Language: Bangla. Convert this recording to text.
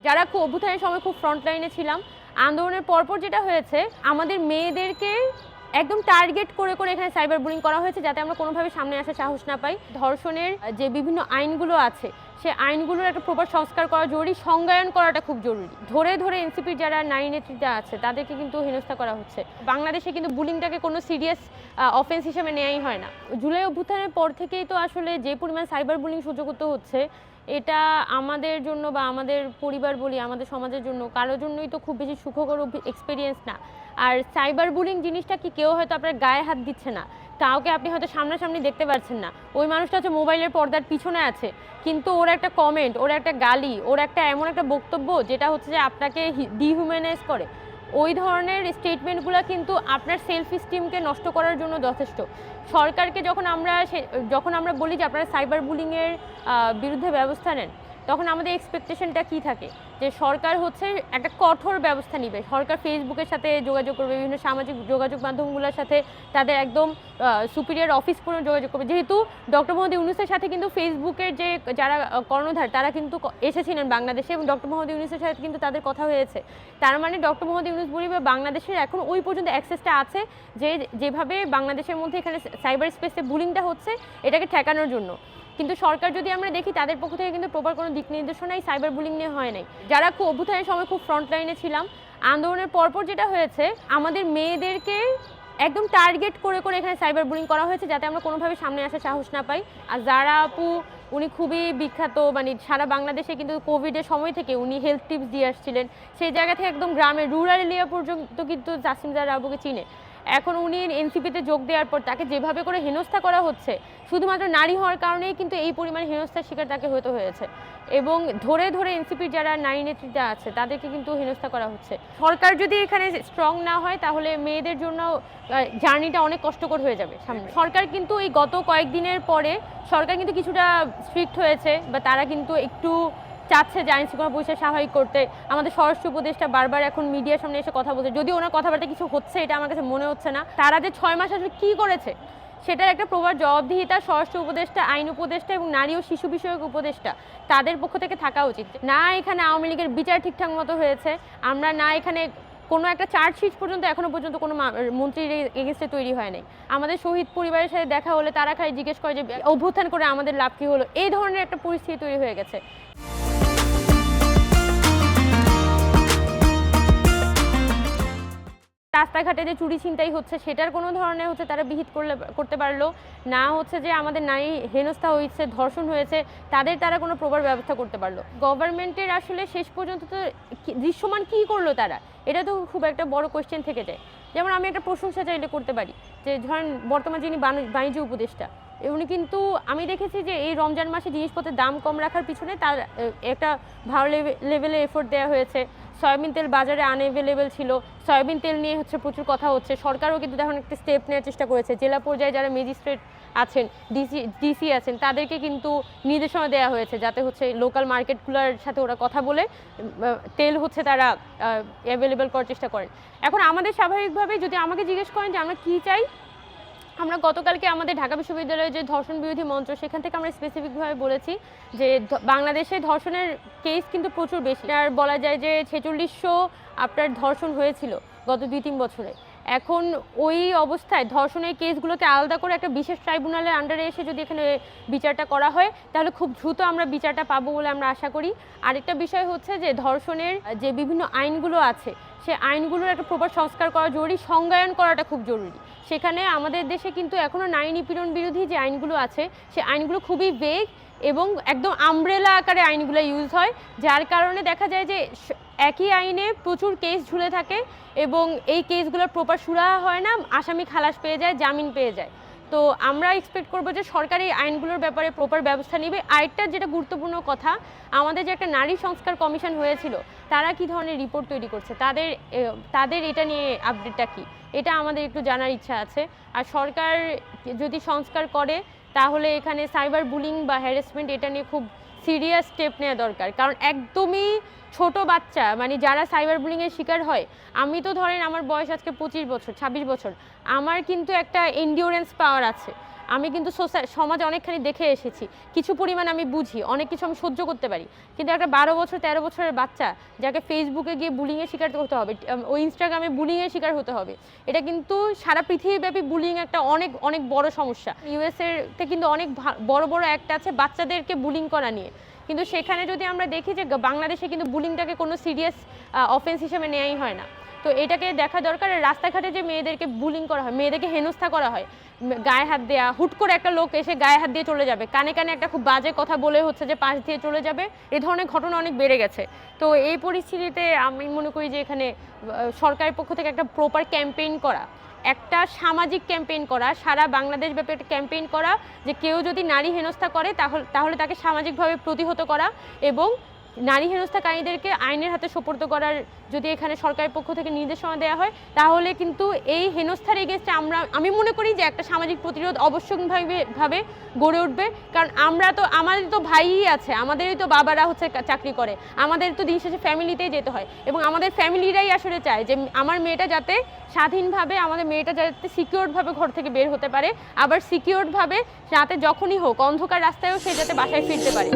যারা খুব অভ্যুত্থানের সময় খুব ফ্রন্ট লাইনে ছিলাম, আন্দোলনের পরপর যেটা হয়েছে আমাদের মেয়েদেরকে একদম টার্গেট করে করে এখানে সাইবার বুলিং করা হয়েছে যাতে আমরা কোনোভাবে সামনে আসার সাহস না পাই। ধর্ষণের যে বিভিন্ন আইনগুলো আছে সে আইনগুলোর একটা প্রপার সংস্কার করা জরুরি, সংজ্ঞায়ন করাটা খুব জরুরি। ধরে ধরে এনসিপির যারা নারী নেতৃত্বে আছে তাদেরকে কিন্তু হেনস্থা করা হচ্ছে। বাংলাদেশে কিন্তু বুলিংটাকে কোনো সিরিয়াস অফেন্স হিসেবে নেওয়াই হয় না। জুলাই অভ্যুত্থানের পর থেকেই তো আসলে যে পরিমাণ সাইবার বুলিং সহ্য করতে হচ্ছে, এটা আমাদের জন্য বা আমাদের পরিবার বলি, আমাদের সমাজের জন্য কারোর জন্যই তো খুব বেশি সুখকর এক্সপিরিয়েন্স না। আর সাইবার বুলিং জিনিসটা কি কেউ হয়তো আপনার গায়ে হাত দিচ্ছে না, কাউকে আপনি হয়তো সামনাসামনি দেখতে পাচ্ছেন না, ওই মানুষটা হচ্ছে মোবাইলের পর্দার পিছনে আছে, কিন্তু ওর একটা কমেন্ট, ওর একটা গালি, ওর একটা এমন একটা বক্তব্য যেটা হচ্ছে যে আপনাকে ডিহিউম্যানাইজ করে, ওই ধরনের স্টেটমেন্টগুলো কিন্তু আপনার সেলফ স্টিমকে নষ্ট করার জন্য যথেষ্ট। সরকারকে যখন আমরা বলি যে আপনারা সাইবার বুলিংয়ের বিরুদ্ধে ব্যবস্থা নেন, তখন আমাদের এক্সপেকটেশনটা কী থাকে যে সরকার হচ্ছে একটা কঠোর ব্যবস্থা নেবে। সরকার ফেসবুকের সাথে যোগাযোগ করবে, বিভিন্ন সামাজিক যোগাযোগ মাধ্যমগুলোর সাথে তাদের একদম সুপিরিয়র অফিস পর্যন্ত যোগাযোগ করবে। যেহেতু ডক্টর মোহাম্মদ ইউনূসের সাথে কিন্তু ফেসবুকের যে যারা কর্ণধার তারা কিন্তু এসেছিলেন বাংলাদেশে, এবং ডক্টর মোহাম্মদ ইউনূসের সাথে কিন্তু তাদের কথা হয়েছে। তার মানে ডক্টর মোহাম্মদ ইউনূস বলি বা বাংলাদেশের এখন ওই পর্যন্ত অ্যাক্সেসটা আছে যে যেভাবে বাংলাদেশের মধ্যে এখানে সাইবার স্পেসে বুলিংটা হচ্ছে এটাকে ঠেকানোর জন্য। কিন্তু সরকার যদি আমরা দেখি তাদের পক্ষ থেকে কিন্তু প্রপার কোনো দিক নির্দেশনাই সাইবার বুলিং নিয়ে হয় নাই। যারা খুব অভ্যুত্থানের সময় খুব ফ্রন্ট লাইনে ছিলাম, আন্দোলনের পরপর যেটা হয়েছে আমাদের মেয়েদেরকে একদম টার্গেট করে করে এখানে সাইবার বুলিং করা হয়েছে যাতে আমরা কোনোভাবে সামনে আসার সাহস না পাই। আর যারা আপু উনি খুবই বিখ্যাত, মানে সারা বাংলাদেশে কিন্তু কোভিডের সময় থেকে উনি হেলথ টিপস দিয়ে আসছিলেন, সেই জায়গা থেকে একদম গ্রামের রুরাল এরিয়া পর্যন্ত কিন্তু জাসিম জাহরা আপুকে চিনে। এখন উনি এনসিপিতে যোগ দেওয়ার পর তাকে যেভাবে করে হেনস্থা করা হচ্ছে, শুধুমাত্র নারী হওয়ার কারণেই কিন্তু এই পরিমাণ হেনস্থার শিকার তাকে হতে হয়েছে। এবং ধরে ধরে এনসিপির যারা নারী নেতৃত্বে আছে তাদেরকে কিন্তু হেনস্থা করা হচ্ছে। সরকার যদি এখানে স্ট্রং না হয় তাহলে মেয়েদের জন্য জার্নিটা অনেক কষ্টকর হয়ে যাবে সামনে। সরকার কিন্তু এই গত কয়েকদিনের পরে সরকার কিন্তু কিছুটা স্ট্রিক্ট হয়েছে, বা তারা কিন্তু একটু চাচ্ছে যে আইন শৃঙ্খলা পরিস্থিতি স্বাভাবিক করতে। আমাদের স্বরাষ্ট্র উপদেষ্টা বারবার এখন মিডিয়ার সামনে এসে কথা বলছে, যদিও ওনার কথাবার্তা কিছু হচ্ছে এটা আমার কাছে মনে হচ্ছে না। তারা যে 6 মাস আসলে কী করেছে সেটার একটা প্রবার জবাবদিহিতা স্বরাষ্ট্র উপদেষ্টা, আইন উপদেষ্টা এবং নারী ও শিশু বিষয়ক উপদেষ্টা তাদের পক্ষ থেকে থাকা উচিত। না এখানে আওয়ামী লীগের বিচার ঠিকঠাক মতো হয়েছে, আমরা না এখানে কোনো একটা চার্জশিট পর্যন্ত এখনও পর্যন্ত কোনো মন্ত্রীর এগেনস্টে তৈরি হয় নাই। আমাদের শহীদ পরিবারের সাথে দেখা হলে তারা খালি জিজ্ঞেস করে যে অভ্যুত্থান করে আমাদের লাভ কী হলো, এই ধরনের একটা পরিস্থিতি তৈরি হয়ে গেছে। রাস্তাঘাটে যে চুরি ছিনতাই হচ্ছে সেটার কোনো ধরনের হচ্ছে তারা বিহিত করতে পারলো না, হচ্ছে যে আমাদের নারী হেনস্থা হয়েছে, ধর্ষণ হয়েছে, তারা কোনো প্রপার ব্যবস্থা করতে পারলো। গভর্নমেন্টের আসলে শেষ পর্যন্ত তো দৃশ্যমান কী করলো তারা, এটা তো খুব একটা বড় কোয়েশ্চেন থেকে যায়। যেমন আমি একটা প্রশংসা চাইলে করতে পারি যে ধরেন বর্তমান যিনি বাণিজ্য উপদেষ্টা, উনি কিন্তু আমি দেখেছি যে এই রমজান মাসে জিনিসপত্রের দাম কম রাখার পিছনে তার একটা ভালো লেভেলে এফোর্ট দেওয়া হয়েছে। সয়াবিন তেল বাজারে আনএভেলেবেল ছিল, সয়াবিন তেল নিয়ে হচ্ছে প্রচুর কথা হচ্ছে, সরকারও কিন্তু এখন একটা স্টেপ নেওয়ার চেষ্টা করেছে। জেলা পর্যায়ে যারা ম্যাজিস্ট্রেট আছেন, ডিসি আছেন, তাদেরকে কিন্তু নির্দেশনা দেওয়া হয়েছে যাতে হচ্ছে লোকাল মার্কেটগুলোর সাথে ওরা কথা বলে তেল হচ্ছে তারা অ্যাভেলেবেল করার চেষ্টা করেন। এখন আমাদের স্বাভাবিকভাবেই যদি আমাকে জিজ্ঞেস করেন যে আমরা কী চাই, আমরা গতকালকে আমাদের ঢাকা বিশ্ববিদ্যালয়ের যে ধর্ষণ বিরোধী মঞ্চ সেখান থেকে আমরা স্পেসিফিকভাবে বলেছি যে বাংলাদেশে ধর্ষণের কেস কিন্তু প্রচুর বেশি। আর বলা যায় যে 4600 আপনার ধর্ষণ হয়েছিল গত 2-3 বছরে। এখন ওই অবস্থায় ধর্ষণের কেসগুলোকে আলাদা করে একটা বিশেষ ট্রাইব্যুনালের আন্ডারে এসে যদি এখানে বিচারটা করা হয় তাহলে খুব দ্রুত আমরা বিচারটা পাবো বলে আমরা আশা করি। আরেকটা বিষয় হচ্ছে যে ধর্ষণের যে বিভিন্ন আইনগুলো আছে সে আইনগুলোর একটা প্রপার সংস্কার করা জরুরি, সংজ্ঞায়ন করাটা খুব জরুরি। সেখানে আমাদের দেশে কিন্তু এখনও নারী নিপীড়ন বিরোধী যে আইনগুলো আছে সে আইনগুলো খুবই ভেগ এবং একদম আমব্রেলা আকারে আইনগুলো ইউজ হয়, যার কারণে দেখা যায় যে একই আইনে প্রচুর কেস ঝুলে থাকে এবং এই কেসগুলোর প্রপার সুরাহা হয় না, আসামি খালাস পেয়ে যায়, জামিন পেয়ে যায়। তো আমরা এক্সপেক্ট করবো যে সরকার এই আইনগুলোর ব্যাপারে প্রপার ব্যবস্থা নেবে। আরেকটা যেটা গুরুত্বপূর্ণ কথা, আমাদের যে একটা নারী সংস্কার কমিশন হয়েছিল তারা কি ধরনের রিপোর্ট তৈরি করছে, তাদের এটা নিয়ে আপডেটটা কি, এটা আমাদের একটু জানার ইচ্ছা আছে। আর সরকার যদি সংস্কার করে তাহলে এখানে সাইবার বুলিং বা হ্যারাসমেন্ট এটা নিয়ে খুব সিরিয়াস স্টেপ নেওয়া দরকার। কারণ একদমই ছোট বাচ্চা, মানে যারা সাইবার বুলিংয়ের শিকার হয়, আমি তো ধরেন আমার বয়স আজকে 25 বছর 26 বছর, আমার কিন্তু একটা এন্ডিওরেন্স পাওয়ার আছে। আমি কিন্তু সমাজে অনেকখানি দেখে এসেছি, কিছু পরিমাণ আমি বুঝি, অনেক কিছু আমি সহ্য করতে পারি। কিন্তু একটা 12 বছর 13 বছরের বাচ্চা যাকে ফেসবুকে গিয়ে বুলিংয়ের শিকার হতে হবে, ওই ইনস্টাগ্রামে বুলিংয়ের শিকার হতে হবে, এটা কিন্তু সারা পৃথিবীব্যাপী বুলিং একটা অনেক অনেক বড় সমস্যা। ইউএসএতে কিন্তু অনেক বড় বড় অ্যাক্ট আছে বাচ্চাদেরকে বুলিং করা নিয়ে, কিন্তু সেখানে যদি আমরা দেখি যে বাংলাদেশে কিন্তু বুলিংটাকে কোনো সিরিয়াস অফেন্স হিসেবে নেওয়াই হয় না। তো এটাকে দেখা দরকার। রাস্তাঘাটে যে মেয়েদেরকে বুলিং করা হয়, মেয়েদেরকে হেনস্থা করা হয়, গায়ে হাত দেয়া, হুট করে একটা লোক এসে গায়ে হাত দিয়ে চলে যাবে, কানে কানে একটা খুব বাজে কথা বলে হচ্ছে যে পাশ দিয়ে চলে যাবে, এই ধরনের ঘটনা অনেক বেড়ে গেছে। তো এই পরিস্থিতিতে আমি মনে করি যে এখানে সরকারের পক্ষ থেকে একটা প্রপার ক্যাম্পেইন করা, একটা সামাজিক ক্যাম্পেইন করা, সারা বাংলাদেশ ব্যাপী একটা ক্যাম্পেইন করা, যে কেউ যদি নারী হেনস্থা করে তাহলে তাকে সামাজিকভাবে প্রতিহত করা, এবং নারী হেনস্থাকারীদেরকে আইনের হাতে সোপর্দ করার যদি এখানে সরকারের পক্ষ থেকে নির্দেশনা দেওয়া হয়, তাহলে কিন্তু এই হেনস্থার এগেইনস্টে আমি মনে করি যে একটা সামাজিক প্রতিরোধ অবশ্যভাবে গড়ে উঠবে। কারণ আমাদের তো ভাইই আছে, আমাদেরই তো বাবারা হচ্ছে চাকরি করে, আমাদের তো দিন শেষে ফ্যামিলিতেই যেতে হয়, এবং আমাদের ফ্যামিলিরাই আসলে চায় যে আমার মেয়েটা যাতে স্বাধীনভাবে, আমাদের মেয়েটা যাতে সিকিউরডভাবে ঘর থেকে বের হতে পারে, আবার সিকিউরডভাবে রাতে যখনই হোক অন্ধকার রাস্তায়ও সে যাতে বাসায় ফিরতে পারে।